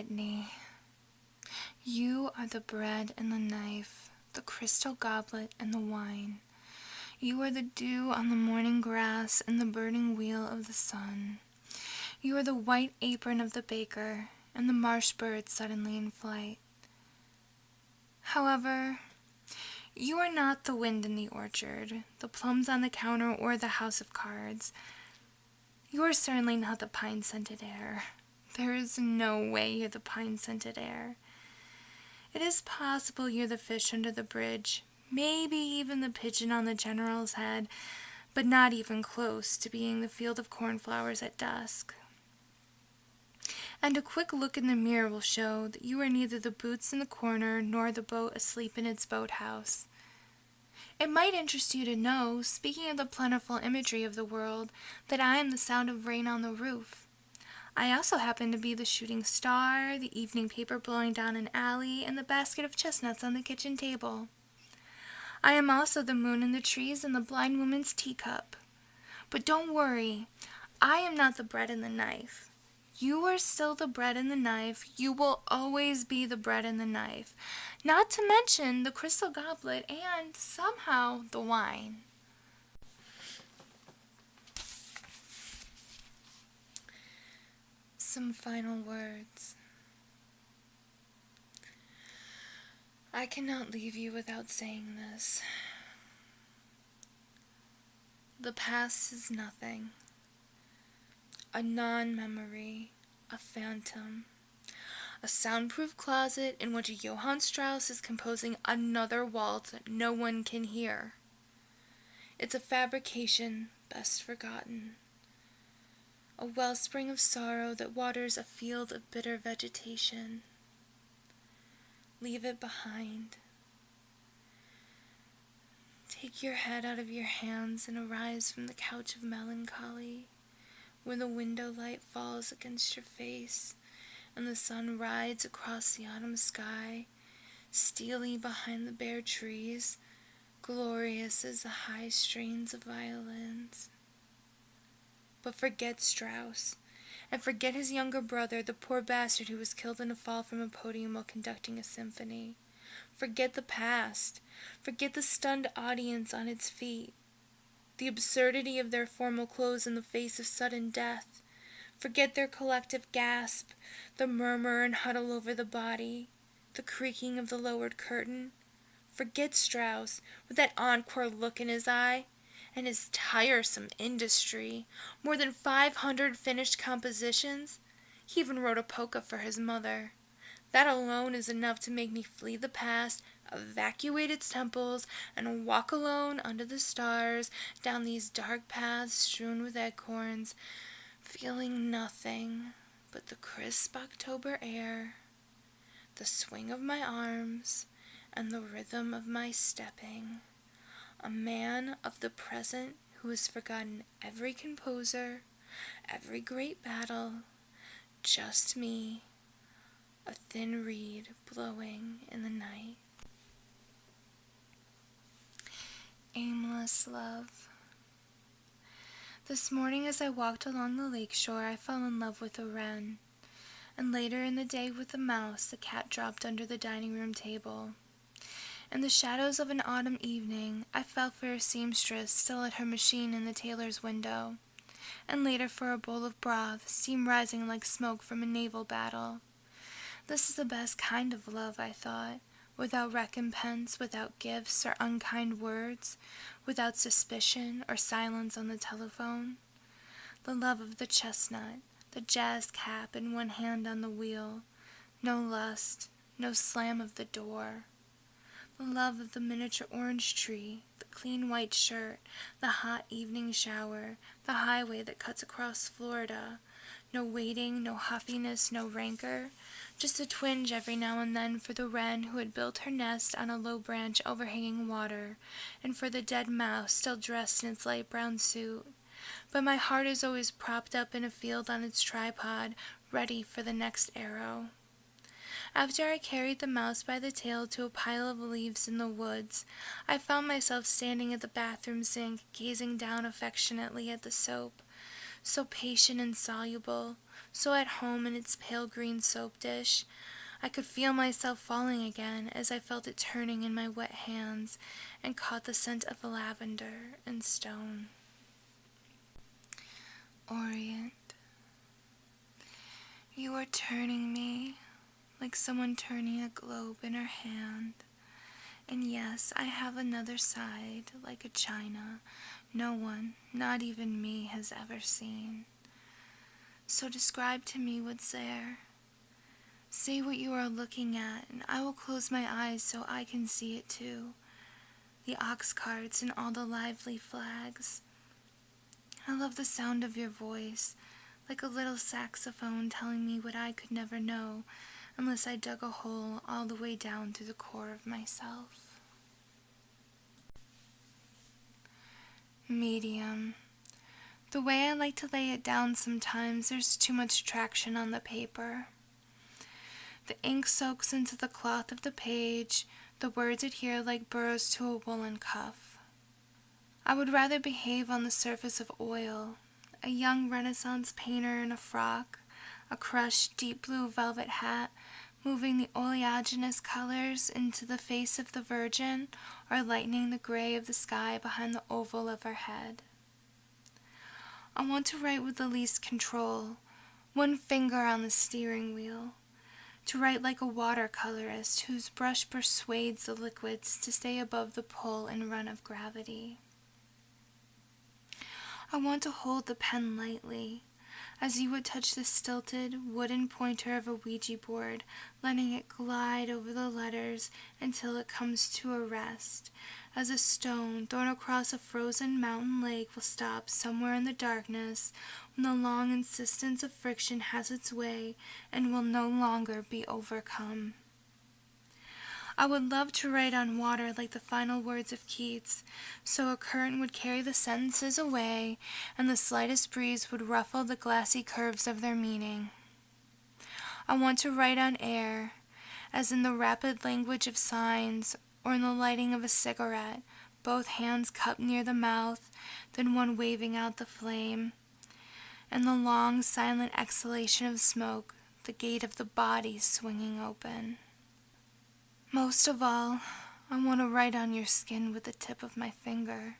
Whitney. You are the bread and the knife, the crystal goblet and the wine. You are the dew on the morning grass and the burning wheel of the sun. You are the white apron of the baker and the marsh bird suddenly in flight. However, you are not the wind in the orchard, the plums on the counter, or the house of cards. You are certainly not the pine-scented air. There is no way you're the pine-scented air. It is possible you're the fish under the bridge, maybe even the pigeon on the general's head, but not even close to being the field of cornflowers at dusk. And a quick look in the mirror will show that you are neither the boots in the corner nor the boat asleep in its boathouse. It might interest you to know, speaking of the plentiful imagery of the world, that I am the sound of rain on the roof. I also happen to be the shooting star, the evening paper blowing down an alley, and the basket of chestnuts on the kitchen table. I am also the moon in the trees and the blind woman's teacup. But don't worry, I am not the bread and the knife. You are still the bread and the knife. You will always be the bread and the knife. Not to mention the crystal goblet and, somehow, the wine. Some final words. I cannot leave you without saying this. The past is nothing. A non-memory, a phantom, a soundproof closet in which Johann Strauss is composing another waltz no one can hear. It's a fabrication best forgotten, a wellspring of sorrow that waters a field of bitter vegetation. Leave it behind. Take your head out of your hands and arise from the couch of melancholy, where the window light falls against your face and the sun rides across the autumn sky, steely behind the bare trees, glorious as the high strains of violins. But forget Strauss, and forget his younger brother, the poor bastard who was killed in a fall from a podium while conducting a symphony. Forget the past. Forget the stunned audience on its feet. The absurdity of their formal clothes in the face of sudden death. Forget their collective gasp, the murmur and huddle over the body, the creaking of the lowered curtain. Forget Strauss, with that encore look in his eye, and his tiresome industry. More than 500 finished compositions. He even wrote a polka for his mother. That alone is enough to make me flee the past, evacuate its temples, and walk alone under the stars down these dark paths strewn with acorns, feeling nothing but the crisp October air, the swing of my arms, and the rhythm of my stepping. A man of the present who has forgotten every composer, every great battle, just me, a thin reed blowing in the night. Aimless love. This morning as I walked along the lakeshore, I fell in love with a wren, and later in the day with a mouse the cat dropped under the dining room table. In the shadows of an autumn evening, I fell for a seamstress still at her machine in the tailor's window, and later for a bowl of broth, steam rising like smoke from a naval battle. This is the best kind of love, I thought, without recompense, without gifts or unkind words, without suspicion or silence on the telephone. The love of the chestnut, the jazz cap and one hand on the wheel, no lust, no slam of the door. The love of the miniature orange tree, the clean white shirt, the hot evening shower, the highway that cuts across Florida. No waiting, no huffiness, no rancor, just a twinge every now and then for the wren who had built her nest on a low branch overhanging water, and for the dead mouse still dressed in its light brown suit. But my heart is always propped up in a field on its tripod, ready for the next arrow. After I carried the mouse by the tail to a pile of leaves in the woods, I found myself standing at the bathroom sink, gazing down affectionately at the soap, so patient and soluble, so at home in its pale green soap dish. I could feel myself falling again as I felt it turning in my wet hands and caught the scent of lavender and stone. Orient, you are turning me like someone turning a globe in her hand. And yes, I have another side, like a china, no one, not even me, has ever seen. So describe to me what's there. Say what you are looking at, and I will close my eyes so I can see it too. The ox carts and all the lively flags. I love the sound of your voice, like a little saxophone telling me what I could never know unless I dug a hole all the way down through the core of myself. Medium. The way I like to lay it down sometimes, there's too much traction on the paper. The ink soaks into the cloth of the page, the words adhere like burrs to a woolen cuff. I would rather behave on the surface of oil, a young Renaissance painter in a frock, a crushed deep blue velvet hat, moving the oleaginous colors into the face of the Virgin, or lightening the gray of the sky behind the oval of her head. I want to write with the least control, one finger on the steering wheel, to write like a watercolorist whose brush persuades the liquids to stay above the pull and run of gravity. I want to hold the pen lightly, as you would touch the stilted wooden pointer of a Ouija board, letting it glide over the letters until it comes to a rest, as a stone thrown across a frozen mountain lake will stop somewhere in the darkness when the long insistence of friction has its way and will no longer be overcome. I would love to write on water like the final words of Keats, so a current would carry the sentences away, and the slightest breeze would ruffle the glassy curves of their meaning. I want to write on air, as in the rapid language of signs, or in the lighting of a cigarette, both hands cupped near the mouth, then one waving out the flame, and the long, silent exhalation of smoke, the gate of the body swinging open. Most of all, I want to write on your skin with the tip of my finger,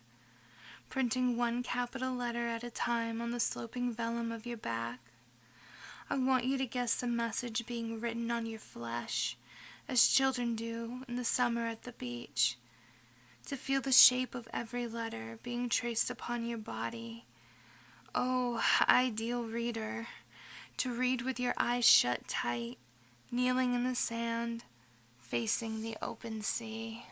printing one capital letter at a time on the sloping vellum of your back. I want you to guess the message being written on your flesh, as children do in the summer at the beach, to feel the shape of every letter being traced upon your body. Oh, ideal reader, to read with your eyes shut tight, kneeling in the sand, facing the open sea.